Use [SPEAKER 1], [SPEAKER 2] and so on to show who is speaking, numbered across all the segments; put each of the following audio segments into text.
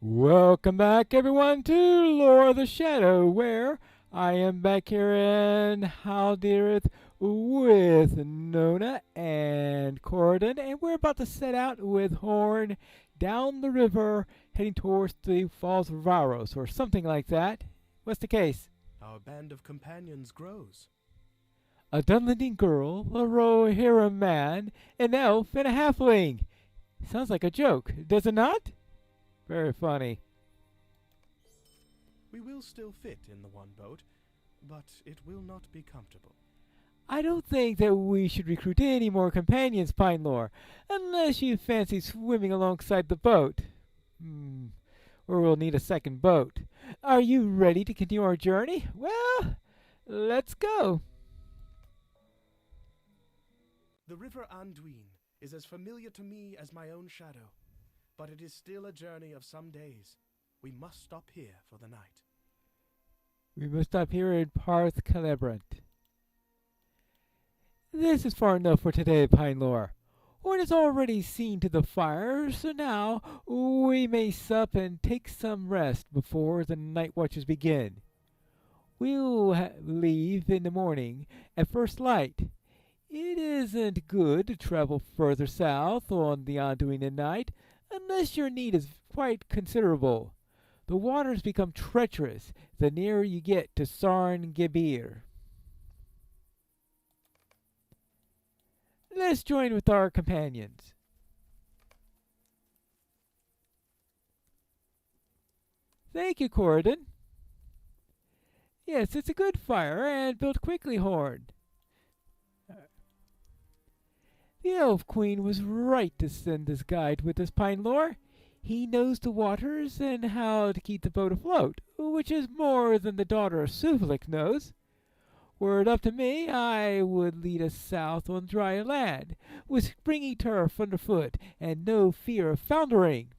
[SPEAKER 1] Welcome back, everyone, to Lore of the Shadow, where I am back here in Haldirith with Nona and Corridon, and we're about to set out with Horn down the river, heading towards the Falls of Varos, or something like that. What's the case?
[SPEAKER 2] Our band of companions grows.
[SPEAKER 1] A Dunlending girl, a Rohirrim man, an elf, and a halfling. Sounds like a joke, does it not? Very funny.
[SPEAKER 2] We will still fit in the one boat, but it will not be comfortable.
[SPEAKER 1] I don't think that we should recruit any more companions, Pinelore, unless you fancy swimming alongside the boat. Or we'll need a second boat. Are you ready to continue our journey? Well, let's go.
[SPEAKER 2] The river Anduin is as familiar to me as my own shadow, but it is still a journey of some days. We must stop here for the night.
[SPEAKER 1] We must stop here in Parth Celebrant. This is far enough for today, Pinelore. Horn has already seen to the fire, so now we may sup and take some rest before the night watches begin. We'll leave in the morning at first light. It isn't good to travel further south on the Anduin at night, unless your need is quite considerable. The waters become treacherous the nearer you get to Sarn Gebir. Let's join with our companions. Thank you, Corridon. Yes, it's a good fire and built quickly, Horn. The Elf Queen was right to send this guide with us, Pinelore. He knows the waters and how to keep the boat afloat, which is more than the daughter of Suvalik knows. Were it up to me, I would lead us south on dry land, with springy turf underfoot and no fear of foundering.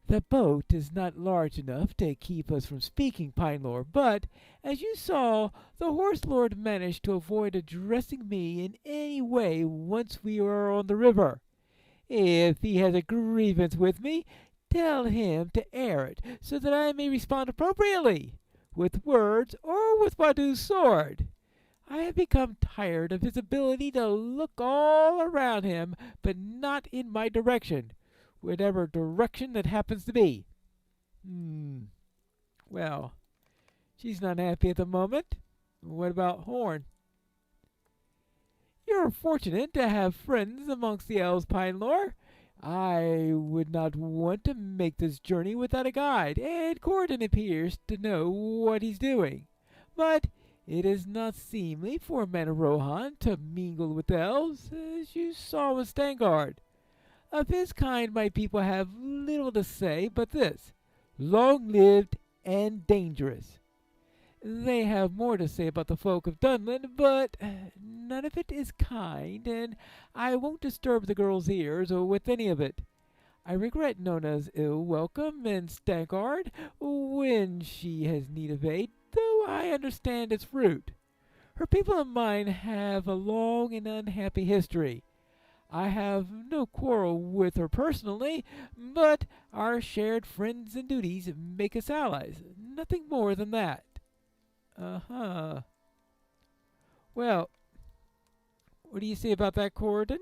[SPEAKER 1] The boat is not large enough to keep us from speaking, Pinelore, but, as you saw, the Horse Lord managed to avoid addressing me in any way once we were on the river. If he has a grievance with me, tell him to air it, so that I may respond appropriately, with words or with Wadu's sword. I have become tired of his ability to look all around him, but not in my direction, whatever direction that happens to be. Well, she's not happy at the moment. What about Horn? You're fortunate to have friends amongst the elves, Pinelore. I would not want to make this journey without a guide, and Corridon appears to know what he's doing. But it is not seemly for a man of Rohan to mingle with elves, as you saw with Stangard. Of his kind my people have little to say but this: long-lived and dangerous. They have more to say about the folk of Dunland, but none of it is kind, and I won't disturb the girl's ears with any of it. I regret Nona's ill welcome in Stangard when she has need of aid, though I understand its root. Her people and mine have a long and unhappy history. I have no quarrel with her personally, but our shared friends and duties make us allies. Nothing more than that. Well, what do you say about that, Corridon?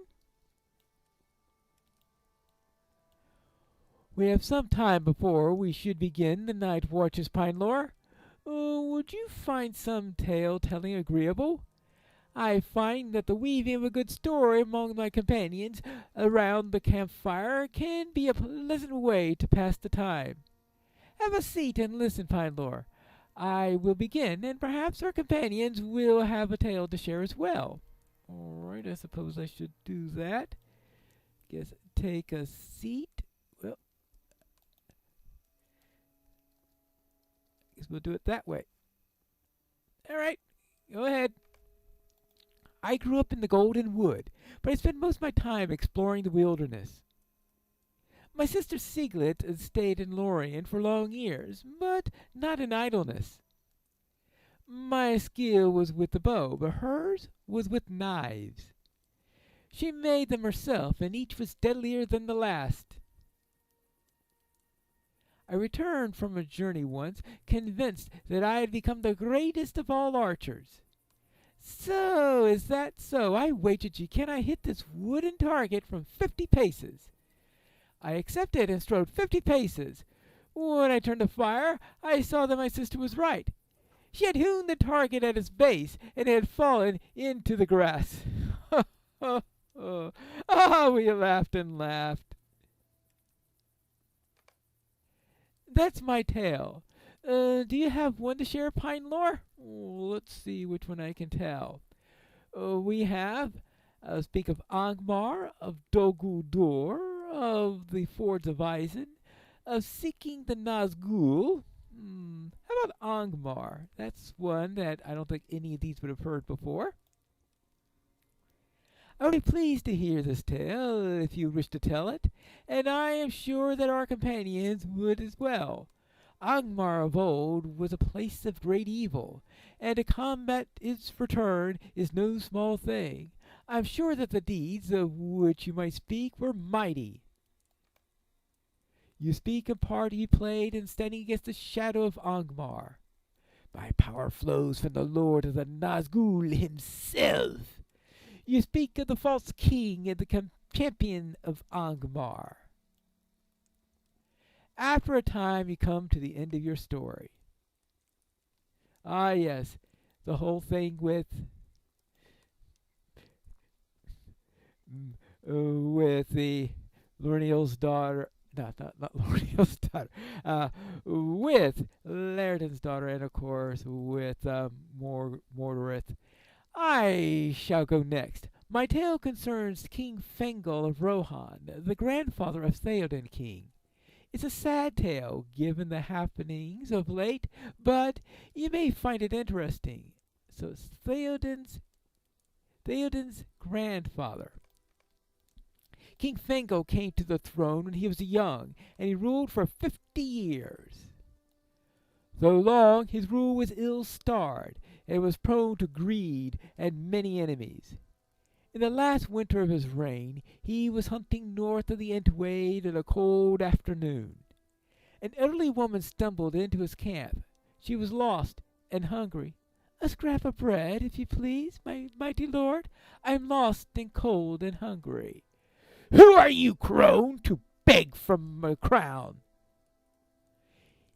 [SPEAKER 1] We have some time before we should begin the night watches, Pinelore. Would you find some tale telling agreeable? I find that the weaving of a good story among my companions around the campfire can be a pleasant way to pass the time. Have a seat and listen, Pinelore. I will begin, and perhaps our companions will have a tale to share as well. All right, I suppose I should do that. Guess take a seat. Well, I guess we'll do it that way. All right, go ahead. I grew up in the Golden Wood, but I spent most of my time exploring the wilderness. My sister Siglet stayed in Lorien for long years, but not in idleness. My skill was with the bow, but hers was with knives. She made them herself, and each was deadlier than the last. I returned from a journey once, convinced that I had become the greatest of all archers. So, is that so? I wagered you cannot hit this wooden target from 50 paces. I accepted and strode 50 paces. When I turned to fire, I saw that my sister was right. She had hewn the target at its base, and it had fallen into the grass. We laughed and laughed. That's my tale. Do you have one to share, Pine Lore? Let's see which one I can tell. We have speak of Angmar, of Doguldur, of the Fords of Isen, of seeking the Nazgul. How about Angmar? That's one that I don't think any of these would have heard before. I would be pleased to hear this tale if you wish to tell it, and I am sure that our companions would as well. Angmar of old was a place of great evil, and to combat its return is no small thing. I am sure that the deeds of which you might speak were mighty. You speak of part you played in standing against the shadow of Angmar. My power flows from the Lord of the Nazgul himself. You speak of the false king and the champion of Angmar. After a time you come to the end of your story. Ah, yes, the whole thing with the Lorneal's daughter, not Lorneal's daughter, with Lairdon's daughter, and of course with Mordorith. I shall go next. My tale concerns King Fengel of Rohan, the grandfather of Theoden King. It's a sad tale, given the happenings of late, but you may find it interesting. So it's Theoden's grandfather. King Fengel came to the throne when he was young, and he ruled for 50 years. Though long, his rule was ill-starred, and was prone to greed and many enemies. In the last winter of his reign, he was hunting north of the Entwade in a cold afternoon. An elderly woman stumbled into his camp. She was lost and hungry. "A scrap of bread, if you please, my mighty lord. I am lost and cold and hungry." "Who are you, crone, to beg from a crown?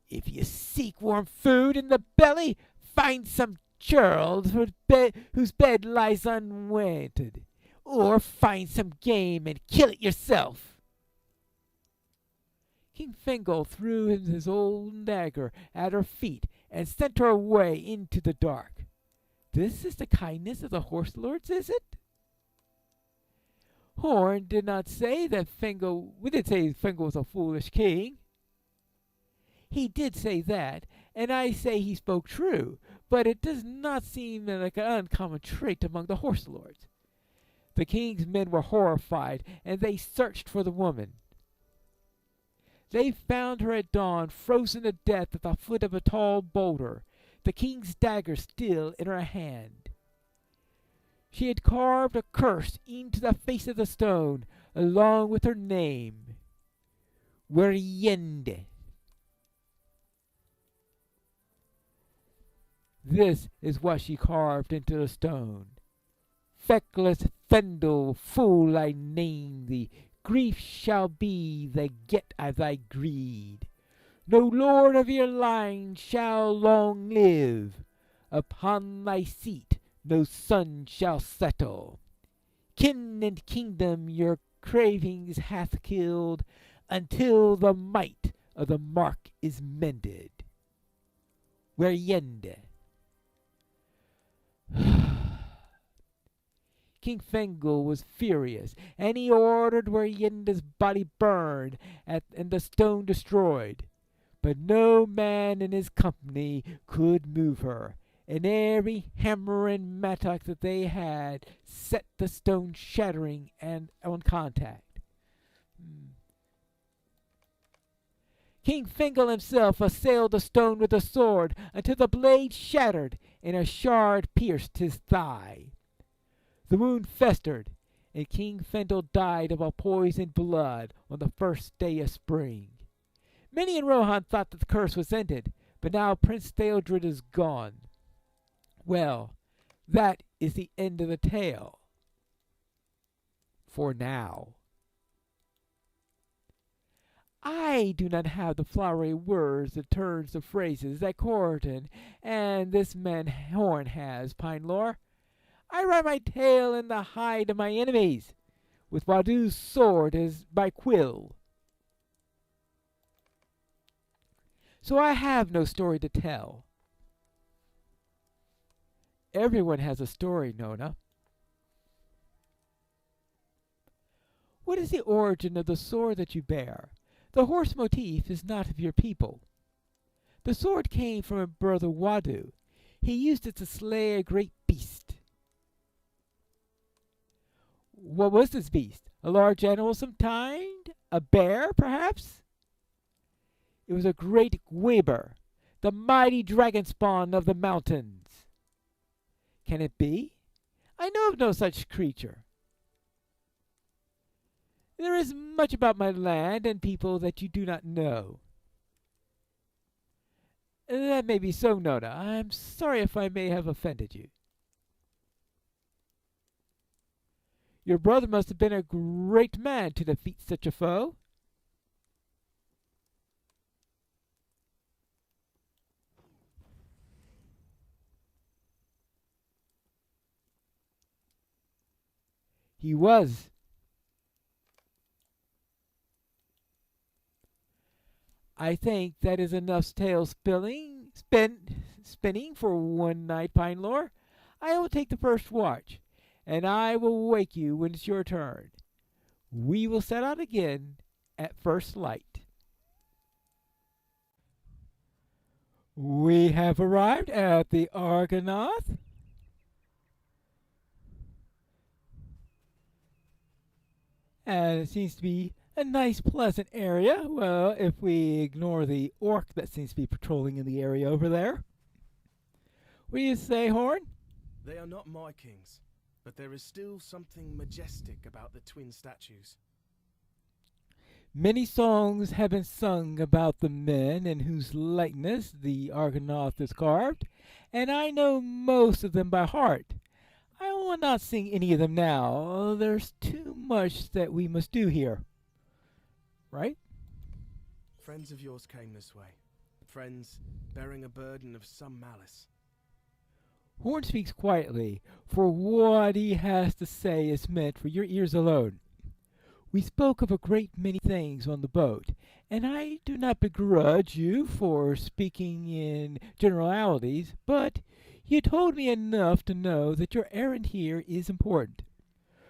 [SPEAKER 1] If you seek warm food in the belly, find some churl whose bed lies unwanted, or find some game and kill it yourself." King Fengel threw his old dagger at her feet and sent her away into the dark. This is the kindness of the horse lords, is it? Horn did not say that Fengel. We did say Fengel was a foolish king. He did say that, and I say he spoke true, but it does not seem like an uncommon trait among the horse lords. The king's men were horrified, and they searched for the woman. They found her at dawn, frozen to death at the foot of a tall boulder, the king's dagger still in her hand. She had carved a curse into the face of the stone, along with her name, Weriende. This is what she carved into the stone. "Feckless Fendel, fool, I name thee. Grief shall be the get of thy greed. No lord of your line shall long live. Upon thy seat no son shall settle. Kin and kingdom your cravings hath killed, until the might of the mark is mended. Weriende." King Fengel was furious, and he ordered Weriende's body burned and the stone destroyed. But no man in his company could move her, and every hammer and mattock that they had set the stone shattering and on contact. King Fengel himself assailed the stone with a sword until the blade shattered and a shard pierced his thigh. The wound festered, and King Fendel died of a poisoned blood on the first day of spring. Many in Rohan thought that the curse was ended, but now Prince Theodred is gone. Well, that is the end of the tale. For now. I do not have the flowery words, the turns of phrases that Corydon and this man Horn has, Pine Lore. I write my tale in the hide of my enemies, with Wadu's sword as my quill. So I have no story to tell. Everyone has a story, Nona. What is the origin of the sword that you bear? The horse motif is not of your people. The sword came from a brother Wadu. He used it to slay a great beast. What was this beast? A large animal of some kind? A bear, perhaps? It was a great Gweber, the mighty dragon spawn of the mountains. Can it be? I know of no such creature. There is much about my land and people that you do not know. That may be so, Nona. I'm sorry if I may have offended you. Your brother must have been a great man to defeat such a foe. He was. I think that is enough tale spinning for one night, Pine Lore. I will take the first watch, and I will wake you when it's your turn. We will set out again at first light. We have arrived at the Argonath. And it seems to be a nice, pleasant area. Well, if we ignore the orc that seems to be patrolling in the area over there. What do you say, Horn?
[SPEAKER 2] They are not my kings, but there is still something majestic about the twin statues.
[SPEAKER 1] Many songs have been sung about the men in whose likeness the Argonath is carved, and I know most of them by heart. I will not sing any of them now. There's too much that we must do here. Right?
[SPEAKER 2] Friends of yours came this way. Friends bearing a burden of some malice.
[SPEAKER 1] Horn speaks quietly, for what he has to say is meant for your ears alone. We spoke of a great many things on the boat, and I do not begrudge you for speaking in generalities, but you told me enough to know that your errand here is important.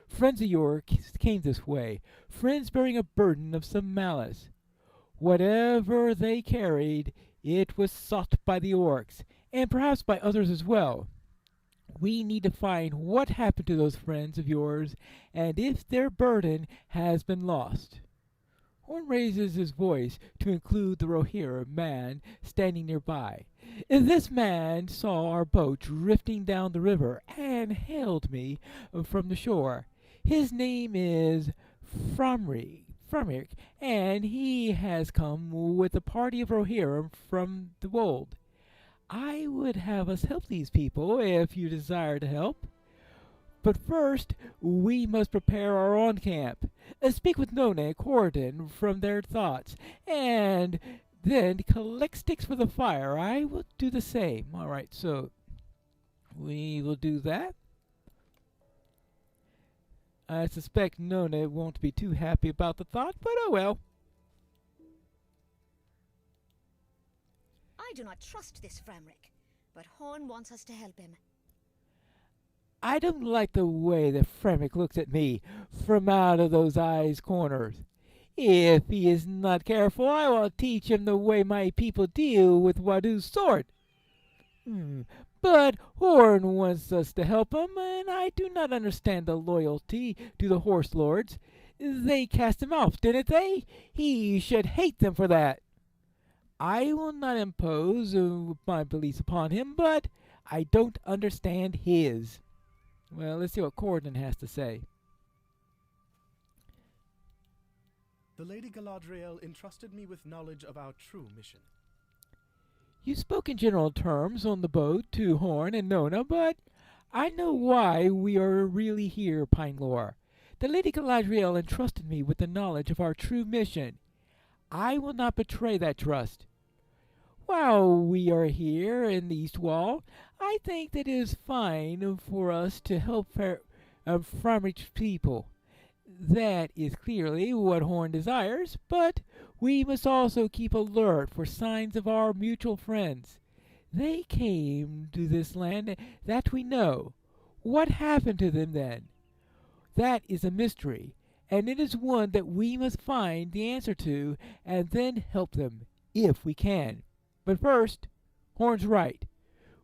[SPEAKER 1] Friends of yours came this way, friends bearing a burden of some malice. Whatever they carried, it was sought by the orcs, and perhaps by others as well. We need to find what happened to those friends of yours, and if their burden has been lost. Horn raises his voice to include the Rohirrim man standing nearby. This man saw our boat drifting down the river and hailed me from the shore. His name is Framric, and he has come with a party of Rohirrim from the wold. I would have us help these people if you desire to help. But first, we must prepare our own camp. Speak with Nona and Corydon from their thoughts, and then collect sticks for the fire. I will do the same. All right, so we will do that. I suspect Nona won't be too happy about the thought, but oh well.
[SPEAKER 3] I do not trust this Framric, but Horn wants us to help him.
[SPEAKER 1] I don't like the way that Framric looks at me from out of those eyes corners. If he is not careful, I will teach him the way my people deal with Wadu's sword. But Horn wants us to help him, and I do not understand the loyalty to the horse lords. They cast him off, didn't they? He should hate them for that. I will not impose my beliefs upon him, but I don't understand his. Well, let's see what Corydon has to say.
[SPEAKER 2] The Lady Galadriel entrusted me with knowledge of our true mission.
[SPEAKER 1] You spoke in general terms on the boat to Horn and Nona, but I know why we are really here, Pinelore. The Lady Galadriel entrusted me with the knowledge of our true mission. I will not betray that trust. While we are here in the East Wall, I think that it is fine for us to help Framrich's people. That is clearly what Horn desires, but we must also keep alert for signs of our mutual friends. They came to this land, that we know. What happened to them then? That is a mystery, and it is one that we must find the answer to and then help them, if we can. But first, Horn's right.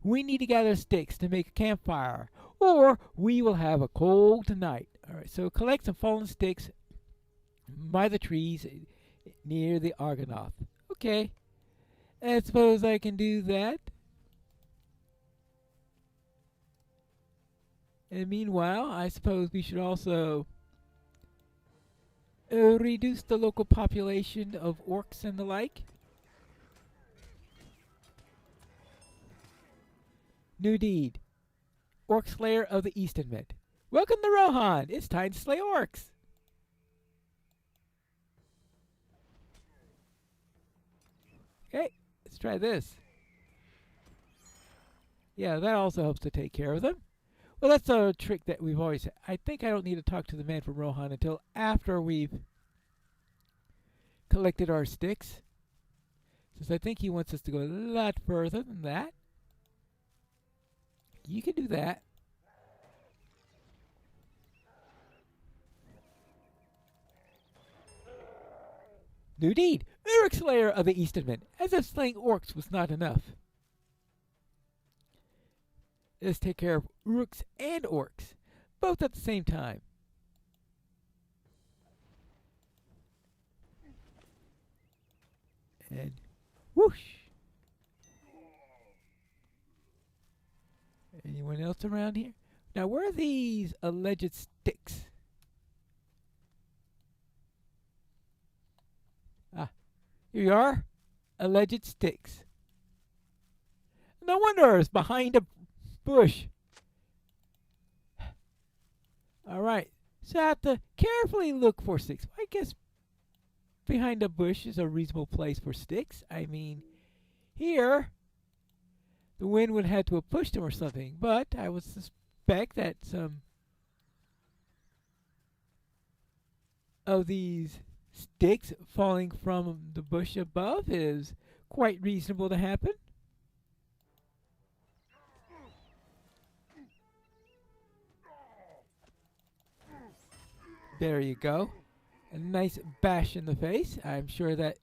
[SPEAKER 1] We need to gather sticks to make a campfire, or we will have a cold night. All right, so collect some fallen sticks by the trees near the Argonath. Okay, I suppose I can do that. And meanwhile, I suppose we should also reduce the local population of orcs and the like. New deed. Orc Slayer of the Easternment. Welcome to Rohan. It's time to slay orcs. Okay, let's try this. Yeah, that also helps to take care of them. Well, that's a trick that we've always had. I think I don't need to talk to the man from Rohan until after we've collected our sticks, since I think he wants us to go a lot further than that. You can do that. New deed. Uruk Slayer of the Easternmen. As if slaying orcs was not enough. Let's take care of Uruks and orcs, both at the same time. And whoosh. Anyone else around here? Now, where are these alleged sticks? Ah, here you are. Alleged sticks. No wonder it's behind a bush. Alright, so I have to carefully look for sticks. I guess behind a bush is a reasonable place for sticks. I mean, here the wind would have to have pushed them or something, but I would suspect that some of these sticks falling from the bush above is quite reasonable to happen. There you go. A nice bash in the face. I'm sure that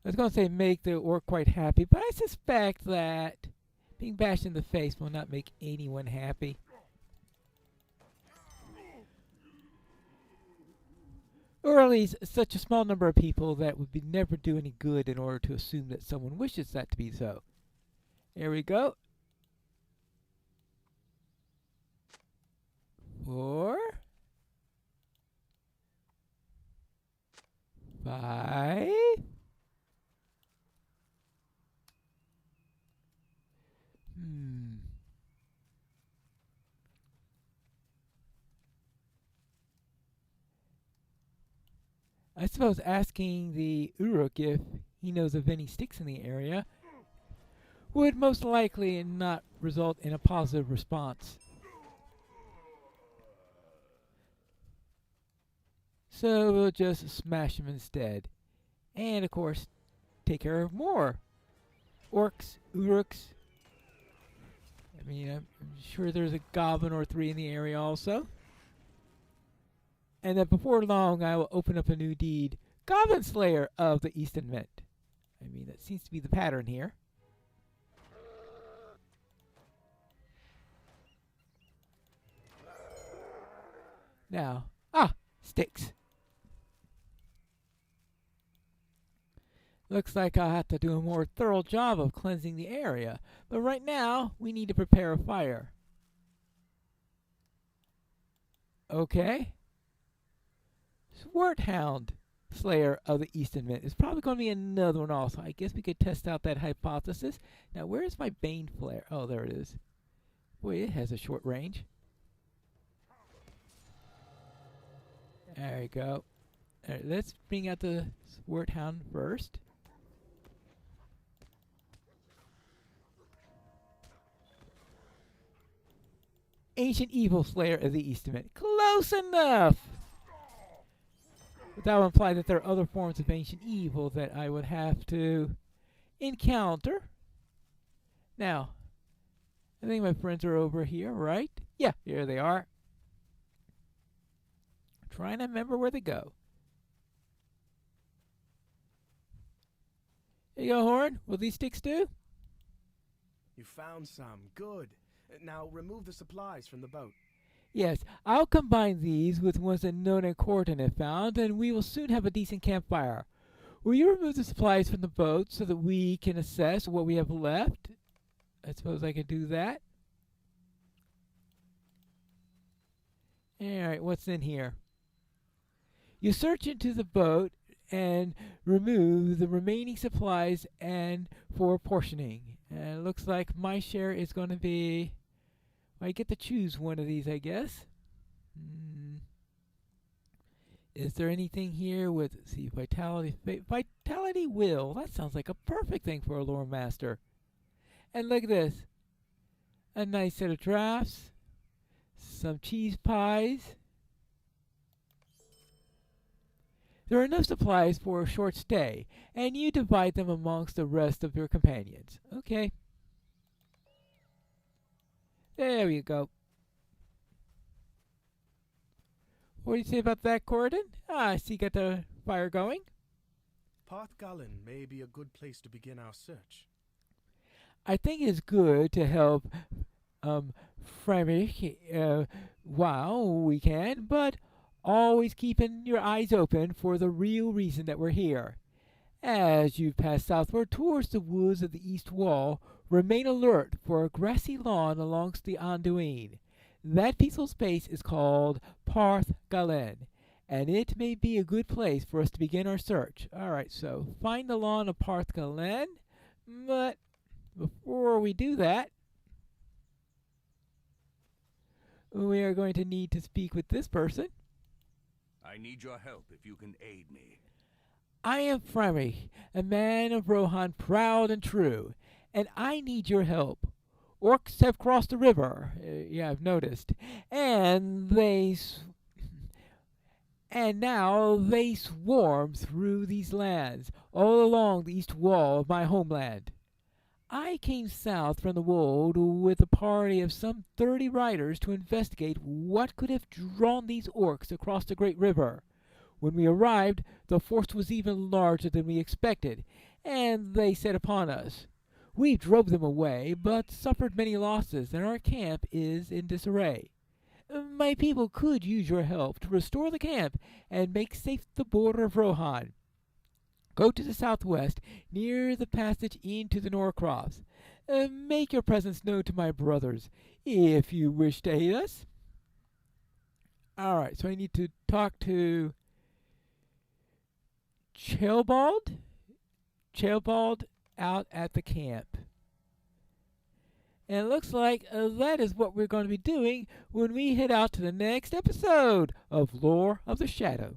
[SPEAKER 1] I was going to say make the orc quite happy, but I suspect that being bashed in the face will not make anyone happy. Or at least such a small number of people that would never do any good in order to assume that someone wishes that to be so. There we go. 4, 5. I suppose asking the Uruk if he knows of any sticks in the area would most likely not result in a positive response. So we'll just smash them instead. And of course, take care of more orcs, Uruks. I mean, I'm sure there's a goblin or 3 in the area also. And then before long, I will open up a new deed. Goblin Slayer of the Easternment. I mean, that seems to be the pattern here. Now, sticks. Looks like I'll have to do a more thorough job of cleansing the area. But right now, we need to prepare a fire. Okay. Swarthound Slayer of the Eastern Mint. It's probably going to be another one also. I guess we could test out that hypothesis. Now, where is my Bane Flare? Oh, there it is. Boy, it has a short range. There we go. All right, let's bring out the Swarthound first. Ancient Evil Slayer of the Eastern Mint. Close enough! But that would imply that there are other forms of ancient evil that I would have to encounter. Now, I think my friends are over here, right? Yeah, here they are. I'm trying to remember where they go. Here you go, Horn. Will these sticks do?
[SPEAKER 2] You found some. Good. Now remove the supplies from the boat.
[SPEAKER 1] Yes, I'll combine these with ones that Nona and Corton have found, and we will soon have a decent campfire. Will you remove the supplies from the boat so that we can assess what we have left? I suppose I could do that. Alright, what's in here? You search into the boat and remove the remaining supplies and for portioning. And it looks like my share is going to be... I get to choose one of these, I guess. Is there anything here with, see, vitality, vitality will? That sounds like a perfect thing for a lore master. And look at this. A nice set of drafts. Some cheese pies. There are enough supplies for a short stay, and you divide them amongst the rest of your companions. Okay. There we go. What do you say about that, Corridon? Ah, I see you got the fire going.
[SPEAKER 2] Parth Galen may be a good place to begin our search.
[SPEAKER 1] I think it's good to help Fremish while we can, but always keeping your eyes open for the real reason that we're here. As you pass southward towards the woods of the east wall, remain alert for a grassy lawn alongst the Anduin. That peaceful space is called Parth Galen, and it may be a good place for us to begin our search. Alright, so find the lawn of Parth Galen, but before we do that, we are going to need to speak with this person.
[SPEAKER 4] I need your help if you can aid me.
[SPEAKER 1] I am Fremish, a man of Rohan, proud and true, and I need your help. Orcs have crossed the river, yeah, I've noticed, and now they swarm through these lands, all along the east wall of my homeland. I came south from the wold with a party of some 30 riders to investigate what could have drawn these orcs across the great river. When we arrived, the force was even larger than we expected, and they set upon us. We drove them away, but suffered many losses, and our camp is in disarray. My people could use your help to restore the camp and make safe the border of Rohan. Go to the southwest, near the passage into the Norcross. Make your presence known to my brothers, if you wish to aid us. Alright, so I need to talk to Chelbald out at the camp. And it looks like that is what we're going to be doing when we head out to the next episode of Lore of the Shadow.